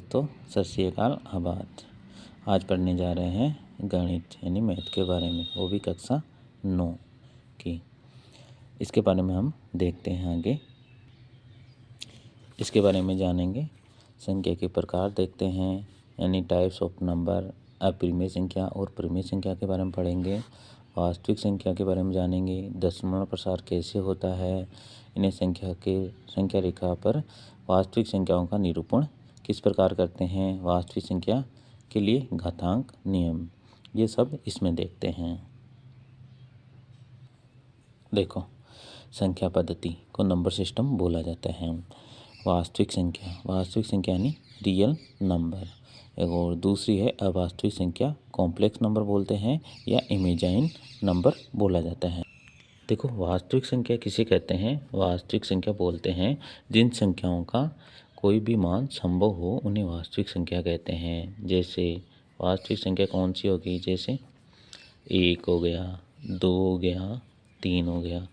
दोस्तों सत श्री अकाल आबाद। आज पढ़ने जा रहे हैं गणित यानी मैथ के बारे में, वो भी कक्षा 9 की। इसके बारे में हम देखते हैं आगे। इसके बारे में जानेंगे। संख्या के प्रकार देखते हैं यानी टाइप्स ऑफ नंबर। अप्रिमेय संख्या और परिमेय संख्या के बारे में पढ़ेंगे। वास्तविक संख्या के बारे में जानेंगे। दशमलव प्रसार कैसे होता है, इन्हें संख्या रेखा पर वास्तविक संख्याओं का निरूपण किस प्रकार करते हैं, वास्तविक संख्या के लिए घातांक नियम, ये सब इसमें देखते हैं। देखो, संख्या पद्धति को नंबर सिस्टम बोला जाता है। वास्तविक संख्या यानी रियल नंबर, और दूसरी है अवास्तविक संख्या, कॉम्प्लेक्स नंबर बोलते हैं या इमेजाइन नंबर बोला जाता है। देखो, वास्तविक संख्या किसे कहते हैं? वास्तविक संख्या बोलते हैं जिन संख्याओं का कोई भी मान संभव हो उन्हें वास्तविक संख्या कहते हैं। जैसे वास्तविक संख्या कौन सी होगी? जैसे 1 हो गया, 2 हो गया, 3 हो गया,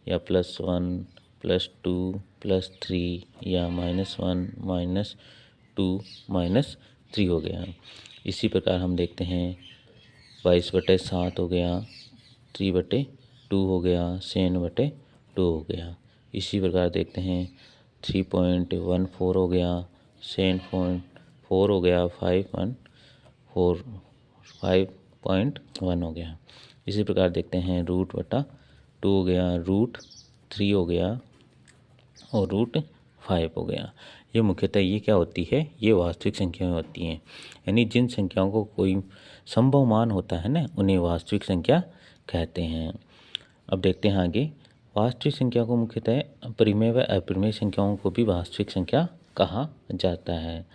या +1, +2, +3, या -1, -2, -3 हो गया। इसी प्रकार हम देखते हैं 22/7 हो गया, 3/2 हो गया, 7/2 हो गया। इसी प्रकार देखते हैं 3.14 हो गया, 7.4 हो गया, 5.1 हो गया। इसी प्रकार देखते हैं √2 हो गया, √3 हो गया और √5 हो गया। ये मुख्यतः ये क्या होती है? ये वास्तविक संख्याएं होती हैं, यानी जिन संख्याओं को कोई संभव मान होता है ना, उन्हें वास्तविक संख्या कहते हैं। अब देखते हैं आगे। वास्तविक संख्या को मुख्यतः परिमेय व अपरिमेय संख्याओं को भी वास्तविक संख्या कहा जाता है।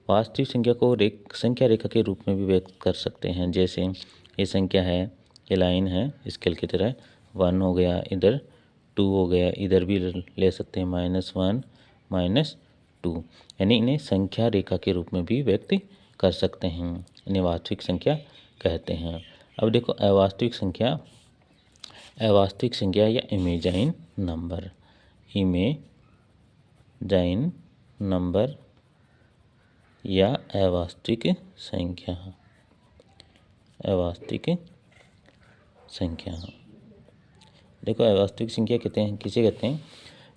वास्तविक संख्या को संख्या रेखा के रूप में भी व्यक्त कर सकते हैं। जैसे ये संख्या है, ये लाइन है स्केल की तरह, 1 हो गया, इधर 2 हो गया, इधर भी ले सकते हैं -1, -2, यानी इन्हें संख्या रेखा के रूप में भी व्यक्त कर सकते हैं। इन्हें वास्तविक संख्या कहते हैं। अब देखो, अवास्तविक संख्या या इमेजाइन नंबर, या अवास्तविक संख्या। देखो, अवास्तविक संख्या किसे कहते हैं?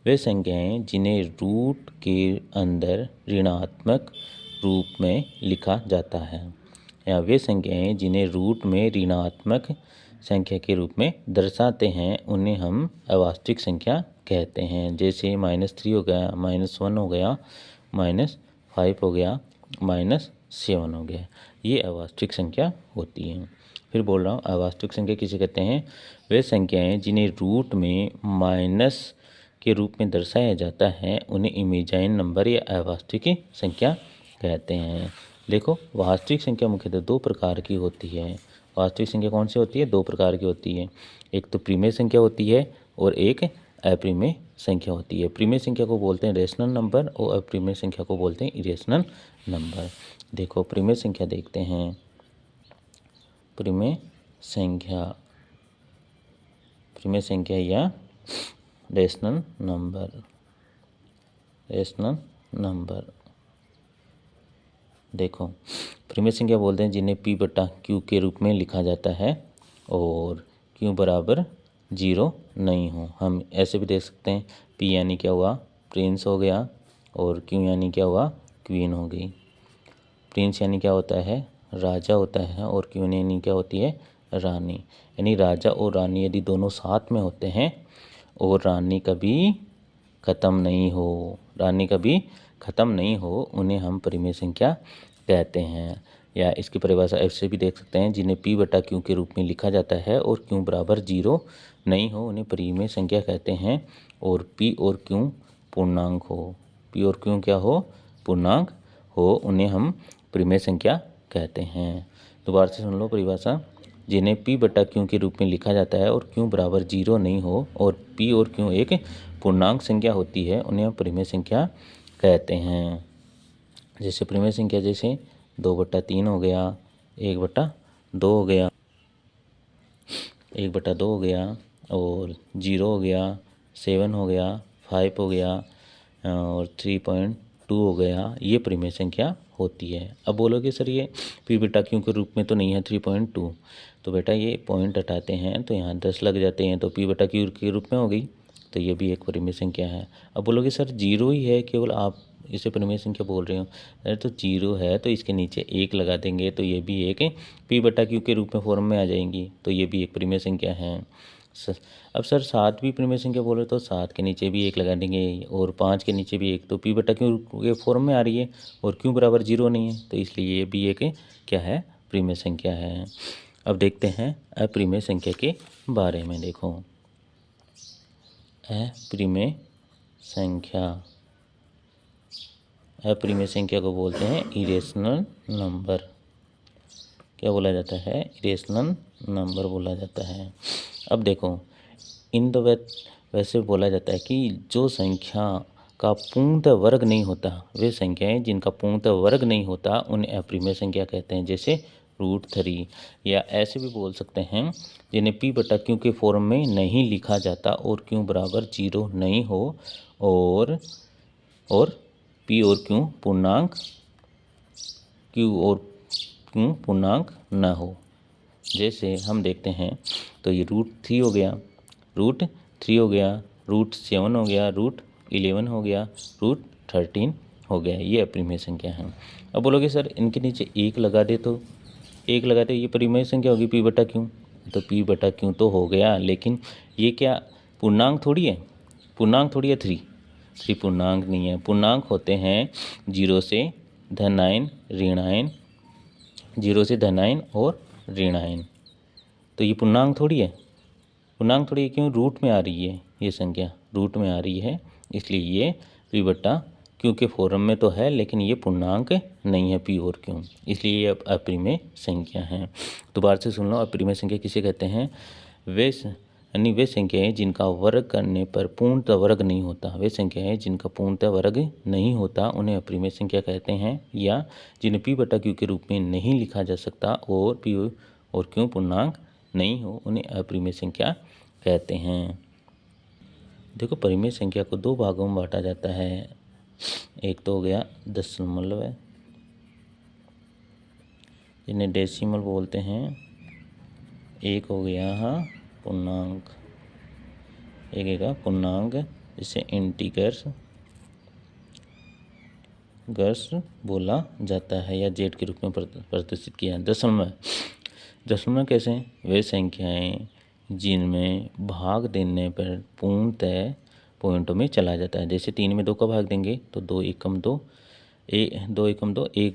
वे संख्याएं जिन्हें रूट के अंदर ऋणात्मक रूप में लिखा जाता है, या वे संख्याएं जिन्हें रूट में ऋणात्मक संख्या के रूप में दर्शाते हैं, उन्हें हम अवास्तविक संख्या कहते हैं। जैसे -3 हो गया, -1 हो गया, -5 हो गया, -7 हो गया, ये अवास्तविक संख्या होती है। फिर बोल रहा हूँ, अवास्तविक संख्या किसे कहते हैं? वे संख्याएं जिन्हें रूट में माइनस के रूप में दर्शाया जाता है, उन्हें इमेजाइन नंबर या अवास्तविक संख्या कहते हैं। देखो, वास्तविक संख्या मुख्यतः 2 प्रकार की होती है। वास्तविक संख्या कौन सी होती है? 2 प्रकार की होती है। एक तो परिमेय संख्या होती है और एक अपरिमेय संख्या होती है। परिमेय संख्या को बोलते हैं रेशनल नंबर और अपरिमेय संख्या को बोलते हैं इरेशनल नंबर। देखो, परिमेय संख्या देखते हैं। परिमेय संख्या या रेशनल नंबर। देखो, परिमेय संख्या बोलते हैं जिन्हें P/Q के रूप में लिखा जाता है और Q बराबर 0 नहीं हो। हम ऐसे भी देख सकते हैं, P यानी क्या हुआ? प्रिंस हो गया, और Q यानी क्या हुआ? क्वीन हो गई। प्रिंस यानी क्या होता है? राजा होता है, और क्वीन यानी क्या होती है? रानी। यानी राजा और रानी यदि दोनों साथ में होते हैं और रानी कभी ख़त्म नहीं हो, उन्हें हम परिमेय संख्या कहते हैं। या इसकी परिभाषा ऐसे भी देख सकते हैं, जिन्हें P/Q के रूप में लिखा जाता है और Q बराबर 0 नहीं हो, उन्हें परिमेय संख्या कहते हैं। और P और Q पूर्णांक हो, P और Q क्या हो? पूर्णांक हो, उन्हें हम परिमेय संख्या कहते हैं। दोबारा से सुन लो परिभाषा। जिन्हें P/Q के रूप में लिखा जाता है और Q बराबर 0 नहीं हो, और P और Q एक पूर्णांक संख्या होती है, उन्हें हम परिमेय संख्या कहते हैं। जैसे परिमेय संख्या, जैसे 2/3 हो गया, 1/2 हो गया, 1/2 हो गया, और 0 हो गया, 7 हो गया, 5 हो गया, और 3.2 2 हो गया, ये परिमेय संख्या होती है। अब बोलोगे सर ये p बटा q के रूप में तो नहीं है 3.2, तो बेटा ये पॉइंट हटाते हैं तो यहाँ 10 लग जाते हैं, तो p बटा q के रूप में हो गई, तो ये भी एक परिमेय संख्या है। अब बोलोगे सर 0 ही है केवल, आप इसे परिमेय संख्या बोल रहे हो। अरे तो 0 है तो इसके नीचे 1 लगा देंगे तो ये भी एक p बटा q के रूप में फॉर्म में आ जाएंगी, तो ये भी एक परिमेय संख्या है। अब सर 7 भी परिमेय संख्या बोले तो 7 के नीचे भी 1 लगा देंगे और 5 के नीचे भी 1, तो p बटा q के फॉर्म में आ रही है और q बराबर 0 नहीं है, तो इसलिए ये भी एक क्या है, परिमेय संख्या है। अब देखते हैं अपरिमेय संख्या के बारे में। देखो अपरिमेय संख्या, अपरिमेय संख्या को बोलते हैं इरेशनल नंबर। क्या बोला जाता है, इरेशनल नंबर बोला जाता है। अब देखो इन द वैसे बोला जाता है कि जो संख्या का पूर्णतः वर्ग नहीं होता, वे संख्याएं जिनका पूर्णतः वर्ग नहीं होता उन्हें अपरिमेय संख्या कहते हैं, जैसे √3, या ऐसे भी बोल सकते हैं जिन्हें p बटा q के फॉर्म में नहीं लिखा जाता और q बराबर 0 नहीं हो और p और q पूर्णांक न हो। जैसे हम देखते हैं तो ये √3 हो गया, √3 हो गया, √7 हो गया, √11 हो गया, √13 हो गया, ये अपरिमेय संख्या है। अब बोलोगे सर इनके नीचे 1 लगा दे, तो 1 लगा दे, ये परिमेय संख्या होगी p बटा q, तो p बटा q तो हो गया, लेकिन ये क्या पूर्णांक थोड़ी है, पूर्णांक थोड़ी है 3 पूर्णांक नहीं है। पूर्णांक होते हैं 0 से धनायन ऋणायन, 0 से धनायन और ऋणायन, तो ये पूर्णांक थोड़ी है, पूर्णांक थोड़ी है, क्यों, रूट में आ रही है, ये संख्या रूट में आ रही है, इसलिए ये p बटा q के फॉर्म में तो है लेकिन ये पूर्णांक नहीं है p और q, इसलिए ये अपरिमेय संख्या है। दोबारा से सुन लो, अपरिमेय संख्या किसे कहते हैं, वे संख्याएं जिनका वर्ग करने पर पूर्णतः वर्ग नहीं होता, वे संख्याएं जिनका पूर्णतः वर्ग नहीं होता उन्हें अपरिमेय संख्या कहते हैं, या जिन्हें p बटा q के रूप में नहीं लिखा जा सकता और p और q पूर्णांक नहीं हो उन्हें अपरिमेय संख्या कहते हैं। देखो परिमेय संख्या को 2 भागों में बांटा जाता है, एक तो हो गया दशमलव, जिन्हें डेसिमल बोलते हैं, एक हो गया पूर्णांक, एक पूर्णांक जिसे इंटीग्रस बोला जाता है या जेड के रूप में प्रदर्शित किया है। दशमलव कैसे, वे संख्याएं जिनमें भाग देने पर पूर्णतः पॉइंटों में चला जाता है, जैसे 3 में 2 का भाग देंगे तो 2 एकम 2, 2 1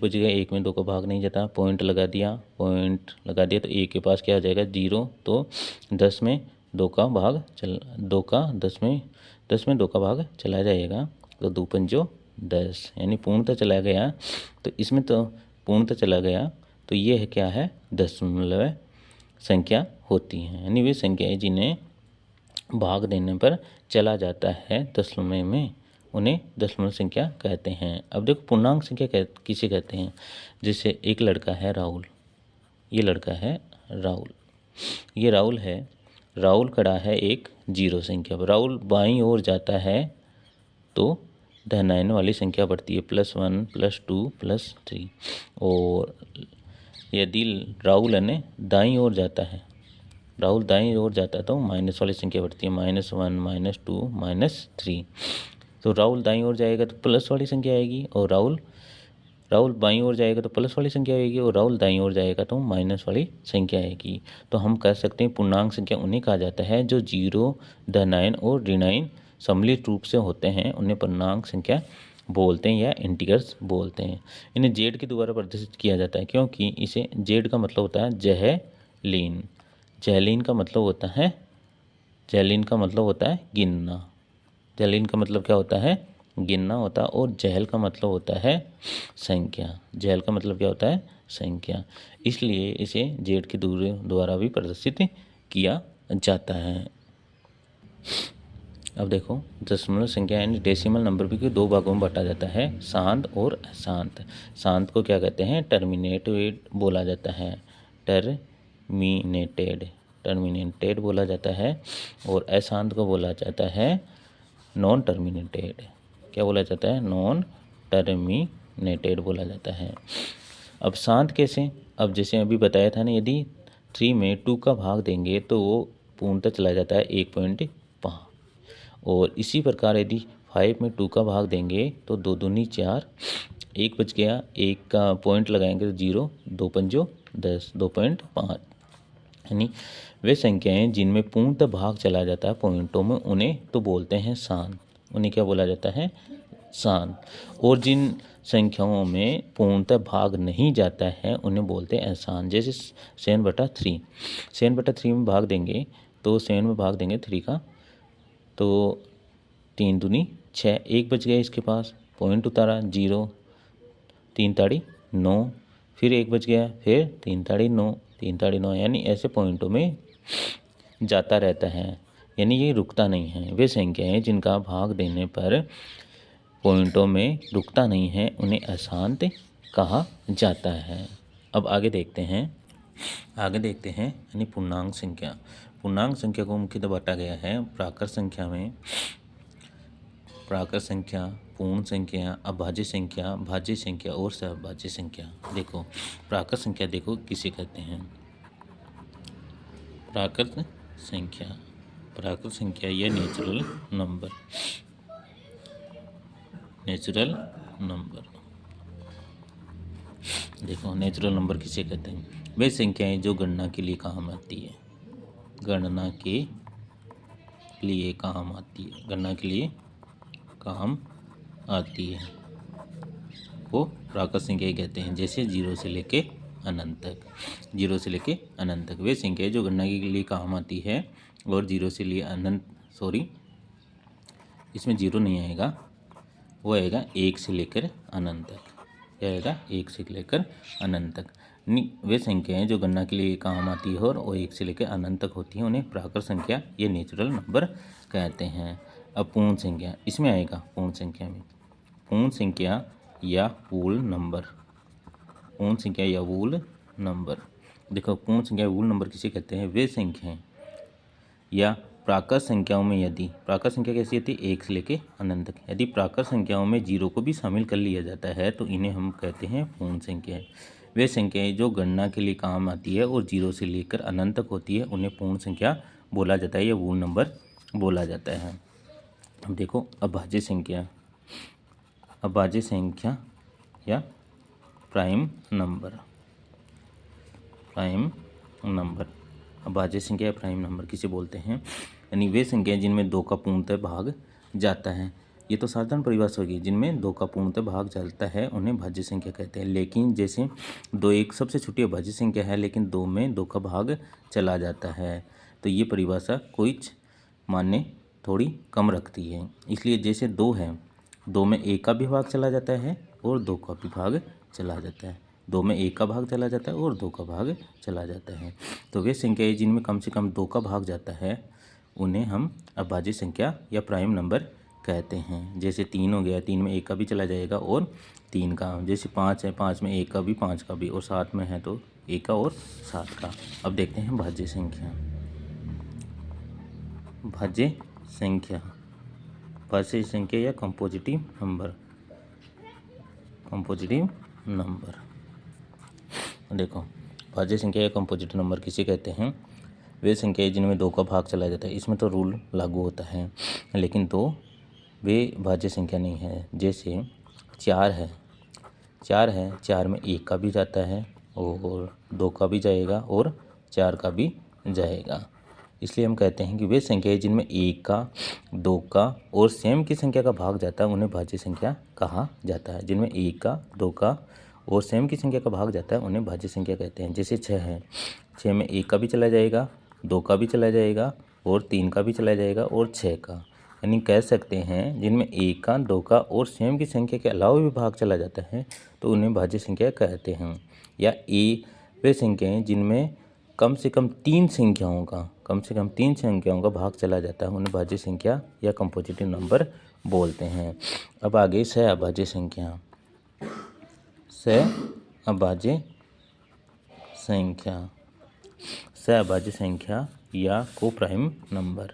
बच गया, 1 में 2 का भाग नहीं जाता, पॉइंट लगा दिया तो 1 के पास क्या आ जाएगा 0, तो 10 में 2 का भाग 10 में 2 का भाग चला जाएगा, तो 2 पंजो 10, यानी पूर्णतः चला गया, तो इसमें तो पूर्णतः चला गया, तो ये है क्या है, दशमलव संख्या होती हैं, यानी वे संख्याएं जिन्हें भाग देने पर चला जाता है दशमलव में उन्हें दशमलव संख्या कहते हैं। अब देखो पूर्णांक संख्या किसे कहते हैं, जैसे एक लड़का है राहुल, ये लड़का है राहुल, ये राहुल है, राहुल खड़ा है एक 0 संख्या पर, राहुल बाईं ओर जाता है तो धनायन वाली संख्या बढ़ती है, +1 +2 +3, और यदि राहुल ने दाईं ओर जाता है, राहुल दाईं ओर जाता है तो माइनस वाली संख्या बढ़ती है, -1 -2 -3, तो राहुल दाईं ओर जाएगा तो प्लस वाली संख्या आएगी, और राहुल बाईं ओर जाएगा तो प्लस वाली संख्या आएगी, और राहुल दाईं ओर जाएगा तो माइनस वाली संख्या आएगी। तो हम कह सकते हैं पूर्णांक संख्या उन्हें कहा जाता है जो 0 धनायन और ऋणायन सम्मिलित रूप से होते हैं, उन्हें पूर्णांक संख्या बोलते हैं या इंटीग्रस बोलते हैं। इन्हें जेड के द्वारा प्रदर्शित किया जाता है, क्योंकि इसे जेड का मतलब होता है जहलीन, जहलीन का मतलब होता है गिनना, जहलीन का मतलब क्या होता है, गिनना होता है, और जहल का मतलब होता है संख्या, जहल का मतलब क्या होता है, संख्या, इसलिए इसे जेड के द्वारा भी प्रदर्शित किया जाता है। अब देखो दशमलव संख्या यानी डेसिमल नंबर भी 2 भागों में बांटा जाता है, शांत और अशांत। शांत को क्या कहते हैं, टर्मिनेटेड बोला जाता है, टर्मिनेटेड बोला जाता है, और अशांत को बोला जाता है नॉन टर्मिनेटेड। क्या बोला जाता है, नॉन टर्मिनेटेड बोला जाता है। अब शांत कैसे? अब जैसे अभी बताया था ना, यदि 3 में 2 का भाग देंगे तो वो पूर्णतः चला जाता है 1.5। और इसी प्रकार यदि 5 में 2 का भाग देंगे तो 2 दूनी 4, 1 बच गया, 1 का पॉइंट लगाएंगे तो 0, 2 पंजो 10, 2.5। यानी वे संख्याएं जिनमें पूर्णतः भाग चला जाता है पॉइंटों में, उन्हें तो बोलते हैं शांत। उन्हें क्या बोला जाता है? शांत। और जिन संख्याओं में पूर्णतः भाग नहीं जाता है उन्हें बोलते हैं अशांत। जैसे 7/3, 7/3 में भाग देंगे तो 7 में भाग देंगे 3 का तो 3 दूनी 6, 1 बच गया इसके पास, पॉइंट उतारा 0, 3 ताड़ी 9, फिर 1 बच गया, फिर 3 ताड़ी 9, 3 ताड़ी 9, यानी ऐसे पॉइंटों में जाता रहता है, यानी ये रुकता नहीं है। वे संख्याएं जिनका भाग देने पर पॉइंटों में रुकता नहीं है उन्हें अशांत कहा जाता है। अब आगे देखते हैं यानी पूर्णांक संख्या। पूर्णांक संख्या को मुख्यतः बांटा गया है प्राकृत संख्या में, प्राकृत संख्या, पूर्ण संख्या, अभाज्य संख्या, भाज्य संख्या और सहभाज्य संख्या। देखो प्राकृत संख्या देखो किसे कहते हैं? प्राकृत संख्या या नेचुरल नंबर। देखो नेचुरल नंबर किसे कहते हैं? वे संख्याएं जो गणना के लिए काम आती है, गणना के लिए काम आती है, वो प्राकृत संख्या कहते हैं। जैसे 0 से लेके अनंत तक। वे संख्याएं जो गणना के लिए काम आती है और 0 से लिए अनंत, इसमें 0 नहीं आएगा, वो आएगा 1 से लेकर अनंत तक। क्या आएगा? 1 से लेकर अनंत तक। वे संख्याएं जो गणना के लिए काम आती है और वो 1 से लेकर अनंत तक होती हैं, उन्हें प्राकृत संख्या या नेचुरल नंबर कहते हैं। अब पूर्ण संख्या इसमें आएगा। पूर्ण संख्या या वूल नंबर। देखो पूर्ण संख्या या वूल नंबर किसे कहते हैं? वे संख्याएं या प्राकृत संख्याओं में, यदि प्राकृत संख्या कैसी होती है? 1 से लेके अनंत तक। यदि प्राकृत संख्याओं में 0 को भी शामिल कर लिया जाता है तो इन्हें हम कहते हैं पूर्ण संख्याएं। वे संख्याएं जो गणना के लिए काम आती है और 0 से लेकर अनंत तक होती है, उन्हें पूर्ण संख्या बोला जाता है या वूल नंबर बोला जाता है। अब देखो अभाज्य संख्या या प्राइम नंबर। अभाज्य संख्या या प्राइम नंबर किसे बोलते हैं? यानी वे संख्याएं जिनमें 2 का पूर्णतः भाग जाता है। ये तो साधारण परिभाषा होगी। जिनमें 2 का पूर्णतः भाग जाता है उन्हें भाज्य संख्या कहते हैं। लेकिन जैसे 2 एक सबसे छोटी अभाज्य संख्या है, लेकिन 2 में 2 का भाग चला जाता है, तो ये परिभाषा कुछ मान्य थोड़ी कम रखती है। इसलिए जैसे 2 है, 2 में 1 का भी भाग चला जाता है और 2 का भी भाग चला जाता है। 2 में 1 का भाग चला जाता है और 2 का भाग चला जाता है। तो वे संख्याएं जिनमें कम से कम 2 का भाग जाता है उन्हें हम अभाज्य संख्या या प्राइम नंबर कहते हैं। जैसे 3 हो गया, 3 में 1 का भी चला जाएगा और 3 का। जैसे 5 है, 5 में 1 का भी, 5 का भी, और 7 में है तो 1 का और 7 का। अब देखते हैं भाज्य संख्या। भाज्य संख्या या कंपोजिटिव नंबर। देखो भाज्य संख्या या कंपोजिटिव नंबर किसे कहते हैं? वे संख्याएं जिनमें 2 का भाग चला जाता है। इसमें तो रूल लागू होता है, लेकिन तो वे भाज्य संख्या नहीं है। जैसे 4 है, 4 में 1 का भी जाता है और 2 का भी जाएगा और 4 का भी जाएगा। इसलिए हम कहते हैं कि वे संख्याएं जिनमें 1 का, 2 का और सेम की संख्या का भाग जाता है उन्हें भाज्य संख्या कहा जाता है। जिनमें 1 का, 2 का और सेम की संख्या का भाग जाता है उन्हें भाज्य संख्या कहते हैं। जैसे 6 है, 6 में 1 का भी चला जाएगा, 2 का भी चला जाएगा और 3 का भी चला जाएगा और 6 का। यानी कह सकते हैं जिनमें 1 का, 2 का और सेम की संख्या के अलावा भी भाग चला जाता है तो उन्हें भाज्य संख्या कहते हैं। या वे संख्याएं जिनमें कम से कम 3 संख्याओं का भाग चला जाता है उन्हें भाज्य संख्या या कंपोजिटिव नंबर बोलते हैं। अब आगे सहअभाज्य संख्या या कोप्राइम नंबर।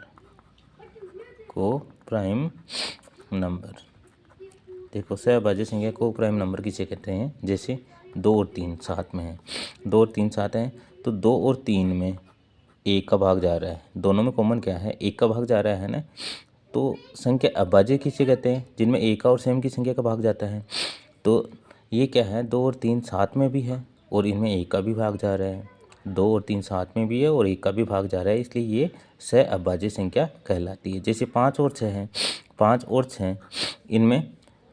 देखो सहअभाज्य संख्या को प्राइम नंबर किसे कहते हैं? जैसे 2 और 3 साथ में हैं, 2 और 3 साथ हैं तो 2 और 3 में 1 का भाग जा रहा है, दोनों में कॉमन क्या है? 1 का भाग जा रहा है ना। तो संख्या अभाज्य किसे कहते हैं? जिनमें 1 और सेम की संख्या का भाग जाता है। तो ये क्या है? 2 और 3 साथ में भी है और इनमें 1 का भी भाग जा रहा है, 2 और 3 साथ में भी है और 1 का भी भाग जा रहा है, इसलिए ये सहअभाज्य संख्या कहलाती है। जैसे 5 और 6 हैं, 5 और 6 इनमें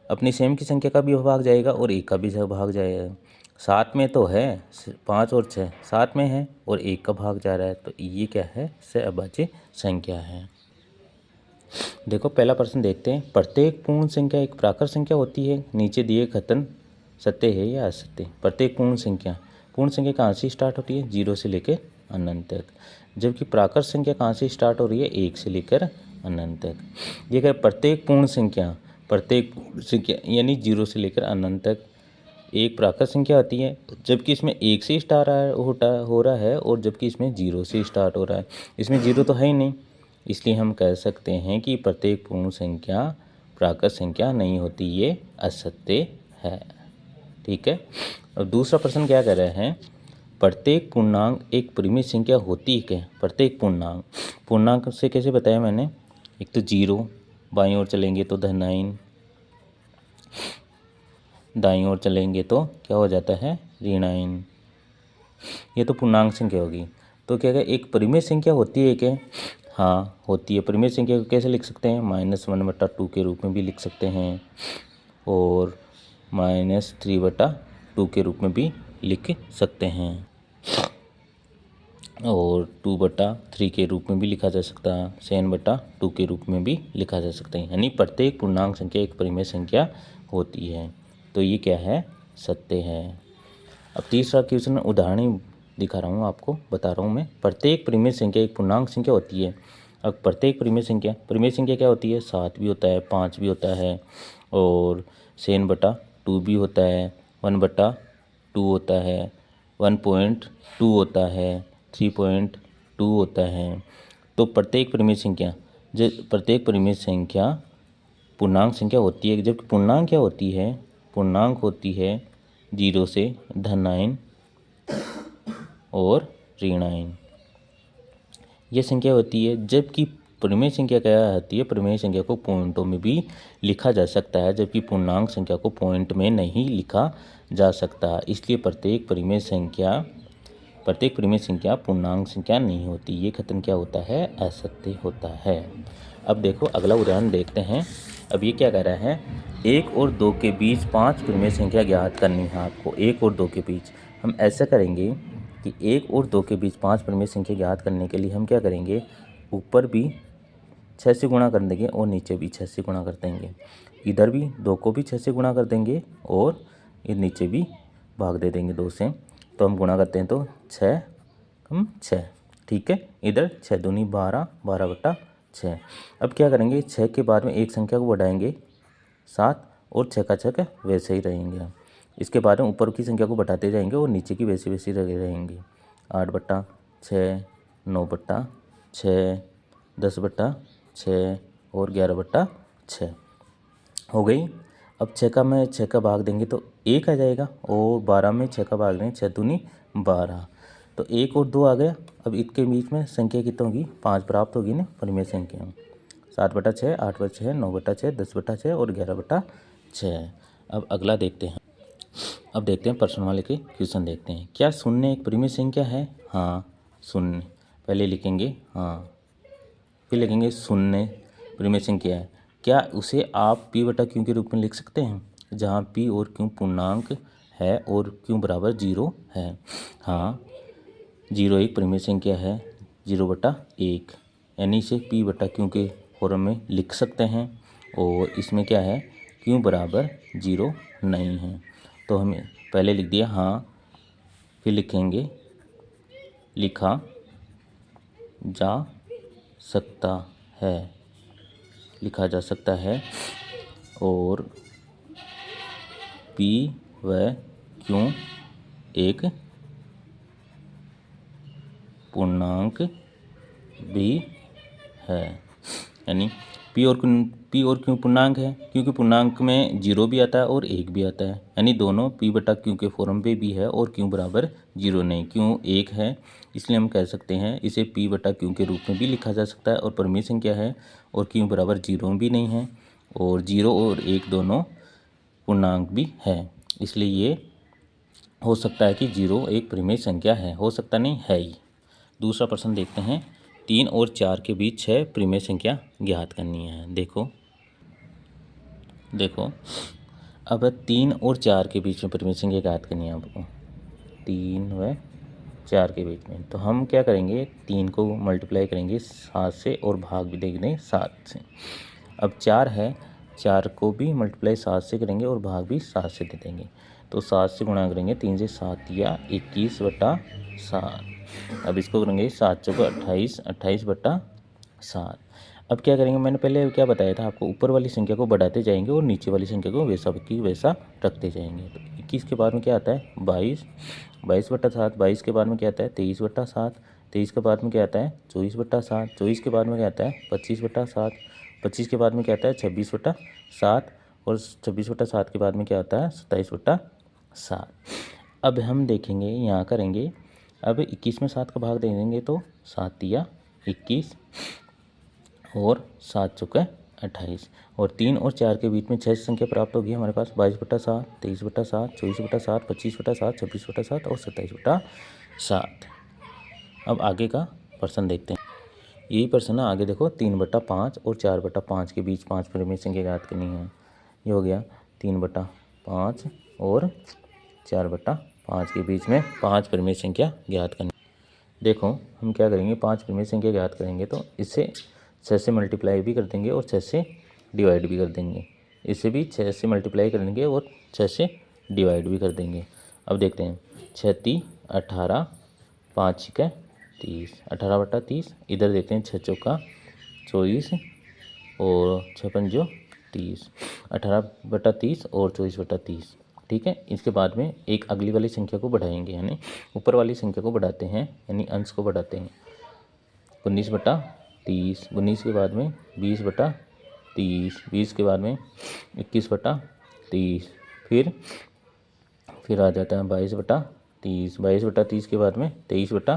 अपनी सेम की संख्या का भी भाग जाएगा और 1 का भी भाग जाएगा। साथ में तो है, 5 और 6 साथ में है और 1 का भाग जा रहा है, तो ये क्या है? सहअभाज्य संख्या है। देखो पहला प्रश्न देखते हैं। प्रत्येक पूर्ण संख्या एक प्राकृत संख्या होती है। नीचे दिए कथन सत्य है या असत्य? प्रत्येक पूर्ण संख्या कहाँ से स्टार्ट होती है? 0 से लेकर अनंत तक, जबकि प्राकृत संख्या कहाँ से स्टार्ट हो रही है? 1 से लेकर अनंत तक। ये क्या? प्रत्येक पूर्ण संख्या यानी 0 से लेकर अनंत तक एक प्राकृत संख्या आती है, जबकि इसमें 1 से स्टार्ट हो रहा है और जबकि इसमें 0 से स्टार्ट हो रहा है। इसमें 0 तो है ही नहीं, इसलिए हम कह सकते हैं कि प्रत्येक पूर्ण संख्या प्राकृत संख्या नहीं होती, ये असत्य है। ठीक है। और दूसरा प्रश्न क्या कह रहे हैं? प्रत्येक पूर्णांक एक परिमित संख्या होती है क्या? प्रत्येक पूर्णांक से कैसे बताया मैंने? एक तो 0, बाईं ओर चलेंगे तो -9, दाईं ओर चलेंगे तो क्या हो जाता है? ऋण। ये तो पूर्णांक संख्या होगी। तो क्या है? एक परिमित संख्या होती है क्या? हाँ होती है। परिमित संख्या को कैसे लिख सकते हैं? -1/2 के रूप में भी लिख सकते हैं और -3/2 के रूप में भी लिख सकते हैं और 2/3 के रूप में भी लिखा जा सकता है, 7/2 के रूप में भी लिखा जा सकता है। यानी प्रत्येक पूर्णांक संख्या एक परिमेय संख्या होती है। तो ये क्या है? सत्य है। अब तीसरा क्वेश्चन उदाहरण दिखा रहा हूँ आपको, बता रहा हूँ मैं। प्रत्येक परिमेय संख्या एक पूर्णांक संख्या होती है। अब प्रत्येक परिमेय संख्या क्या होती है? 7 भी होता है, 5 भी होता है और 7/2 भी होता है, 1/2 होता है, 1.2 होता है, 3.2 होता है। तो प्रत्येक परिमेय संख्या पूर्णांक संख्या होती है, जबकि पूर्णांक क्या होती है? पूर्णांक होती है 0 से -9 और ऋण। ये संख्या होती है, जबकि परिमेय संख्या क्या होती है? परिमेय संख्या को पॉइंटों में भी लिखा जा सकता है, जबकि पूर्णांक संख्या को पॉइंट में नहीं लिखा जा सकता। इसलिए प्रत्येक परिमेय संख्या पूर्णांक संख्या नहीं होती। ये कथन क्या होता है? असत्य होता है। अब देखो अगला उदाहरण देखते हैं। अब ये क्या कह रहा है? 1 और 2 के बीच 5 परिमेय संख्या ज्ञात करनी है आपको। 1 और 2 के बीच हम ऐसा करेंगे कि 1 और 2 के बीच 5 परिमेय संख्या ज्ञात करने के लिए हम क्या करेंगे? ऊपर भी 6 से गुणा कर देंगे और नीचे भी 6 से गुणा कर देंगे। इधर भी 2 को भी 6 से गुणा कर देंगे और ये नीचे भी भाग दे देंगे 2 से। तो हम गुणा करते हैं तो 6 हम 6। ठीक है। इधर 6 दूनी 12, 12/6। अब क्या करेंगे? 6 के बाद में एक संख्या को बढ़ाएंगे 7 और 6 का 6 वैसे ही रहेंगे। इसके बाद में ऊपर की संख्या को बढ़ाते जाएंगे और नीचे की वैसे वैसे रहेंगे। 8/6, 9/6, 10/6 और 11/6 हो गई। अब 6 का भाग देंगे तो 1 आ जाएगा और 12 में 6 का भाग देंगे, 6 दूनी 12। तो 1 और 2 आ गया। अब इसके बीच में संख्या कितनी होगी? 5 प्राप्त होगी ना परिमेय संख्या। 7/6, 8/6, 9/6, 10/6 और 11/6। अब अगला देखते हैं। अब देखते हैं प्रश्न वाले के क्वेश्चन देखते हैं। क्या शून्य एक परिमेय संख्या है? हाँ शून्य। पहले लिखेंगे हाँ, फिर लिखेंगे शून्य परिमेय संख्या है। क्या उसे आप p/q के रूप में लिख सकते हैं, जहाँ p और q पूर्णांक है और q बराबर 0 है? हाँ 0 एक परिमेय संख्या है, 0/1, यानी इसे p/q के फॉर्म में लिख सकते हैं और इसमें क्या है? q बराबर 0 नहीं है। तो हमें पहले लिख दिया हाँ, फिर लिखेंगे लिखा जा सकता है, लिखा जा सकता है और p व q एक पूर्णांक भी है। यानी पी और क्यू पूर्णांक है, क्योंकि पूर्णांक में 0 भी आता है और 1 भी आता है, यानी दोनों पी बटा क्यू के फॉर्म पे भी है और क्यू बराबर 0 नहीं, क्यू 1 है, इसलिए हम कह सकते हैं इसे पी बटा क्यू के रूप में भी लिखा जा सकता है और परिमेय संख्या है और क्यू बराबर 0 भी नहीं है और 0 और 1 दोनों पूर्णांक भी है, इसलिए ये हो सकता है कि 0 एक परिमेय संख्या है, हो सकता नहीं है ही। दूसरा प्रश्न देखते हैं, 3 और 4 के बीच 6 परिमेय संख्या ज्ञात करनी है। देखो अब 3 और 4 के बीच में परिमेय संख्या ज्ञात करनी है आपको, 3 व 4 के बीच में। तो हम क्या करेंगे, 3 को मल्टीप्लाई करेंगे 7 से और भाग भी देंगे 7 से। अब 4 है, 4 को भी मल्टीप्लाई 7 से करेंगे और भाग भी 7 से दे देंगे, तो 7 से गुणा करेंगे, 3 से 7 या 21 बटा 7। अब इसको करेंगे 7 चौको 28, 28 बटा 7। अब क्या करेंगे, मैंने पहले क्या बताया था आपको, ऊपर वाली संख्या को बढ़ाते जाएंगे और नीचे वाली संख्या को वैसा की वैसा रखते जाएंगे। तो 21 के बाद में क्या आता है 22, 22 बटा 7, 22 के बाद में क्या आता है 23 बटा 7, 23 के बाद में क्या आता है 24 बटा 7, 24 के बाद में क्या आता है 25 बटा 7, 25 के बाद में क्या आता है 26 बटा 7 और 26 बटा 7 के बाद में क्या आता है 27 बटा 7। अब हम देखेंगे यहाँ करेंगे, अब 21 में 7 का भाग दे देंगे तो 7 या 21 और 7 चौके 28 और 3 और 4 के बीच में 6 संख्या प्राप्त होगी हमारे पास 22 बटा 7, 23 बटा 7, 24 बटा 7, 25 बटा 7, 26 बटा 7 और 27 बटा 7। अब आगे का प्रश्न देखते हैं, यही प्रश्न है आगे देखो, 3 बटा 5 और 4 बटा 5 के बीच 5 परिमेय संख्या ज्ञात करनी है। ये हो गया 3 बटा 5 और 4 बटा 5 के बीच में 5 परिमेय संख्या ज्ञात करनी। देखो हम क्या करेंगे, 5 परिमेय संख्या ज्ञात करेंगे तो इससे 6 से मल्टीप्लाई भी कर देंगे और 6 से डिवाइड भी कर देंगे, इससे भी 6 से मल्टीप्लाई कर देंगे और 6 से डिवाइड भी कर देंगे। अब देखते हैं, 36, 18, 5 छिका 30, 18 बटा 30, इधर देखते हैं 6 चौका 24 और 6 पंजो 30, 18 बटा 30 और 24 बटा 30। ठीक है, इसके बाद में एक अगली वाली संख्या को बढ़ाएंगे, यानी ऊपर वाली संख्या को बढ़ाते हैं, यानी अंश को बढ़ाते हैं। 19 बटा 30, 19 के बाद में 20 बटा 30, 20 के बाद में 21 बटा 30, फिर आ जाता है 22 बटा 30, 22 बटा 30 के बाद में 23 बटा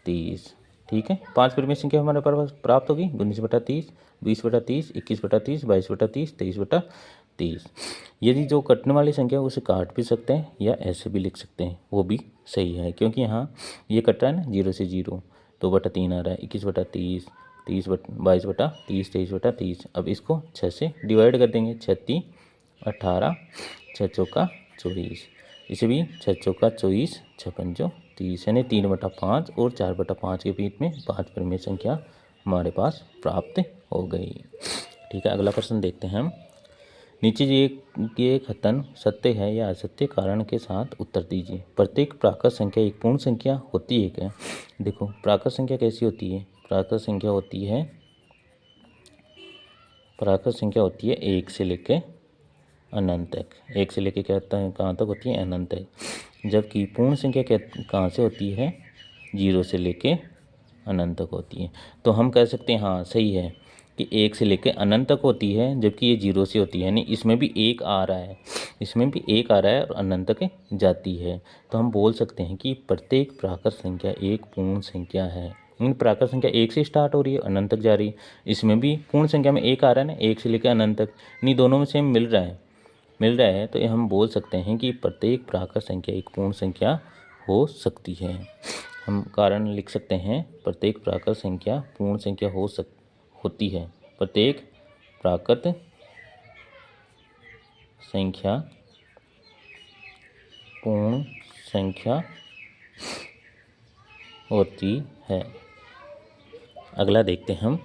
30। ठीक है, 5 परिमेय संख्या हमारे पास प्राप्त होगी, 19 बटा 30, 20 बटा 30, 21 बटा 30, 22 बटा 30, 23 बटा 30। यदि जो कटने वाली संख्या है उसे काट भी सकते हैं या ऐसे भी लिख सकते हैं, वो भी सही है, क्योंकि यहाँ ये कट रहा है ना 0 से 0, 2 बटा 3 आ रहा है, 21 बटा 30, 30 बटा 22 बटा 30, 23 बटा 30। अब इसको 6 से डिवाइड कर देंगे, 36, 18, 6 चौका 24, इसे भी 6 चौका 24, 6 पंजो 30, यानी 3 बटा 5 और 4 बटा 5 के बीच में 5 परिमेय संख्या हमारे पास प्राप्त हो गई। ठीक है, अगला प्रश्न देखते हैं हम, नीचे ये कथन सत्य है या असत्य कारण के साथ उत्तर दीजिए। प्रत्येक प्राकृत संख्या एक पूर्ण संख्या होती है क्या? देखो प्राकृत संख्या कैसी होती है, प्राकृत संख्या होती है 1 से लेके अनंत तक, 1 से लेके कहाँ तक होती है अनंत तक, जबकि पूर्ण संख्या कहाँ से होती है 0 से लेके अनंत तक होती है। तो हम कह सकते हैं हाँ सही है कि 1 से लेकर अनंत तक होती है, जबकि ये 0 से होती है, यानी इसमें भी 1 आ रहा है, इसमें भी 1 आ रहा है और अनंत तक जाती है। तो हम बोल सकते हैं कि प्रत्येक प्राकृत संख्या एक पूर्ण संख्या है। प्राकृत संख्या 1 से स्टार्ट हो रही है, अनंत तक जा रही है, इसमें भी पूर्ण संख्या में 1 आ रहा है ना, 1 से लेकर अनंत तक, नहीं दोनों में सेम मिल रहा है, तो ये हम बोल सकते हैं कि प्रत्येक प्राकृत संख्या एक पूर्ण संख्या हो सकती है। हम कारण लिख सकते हैं, प्रत्येक प्राकृत संख्या पूर्ण संख्या होती है, प्रत्येक प्राकृत संख्या पूर्ण संख्या होती है। अगला देखते हैं हम,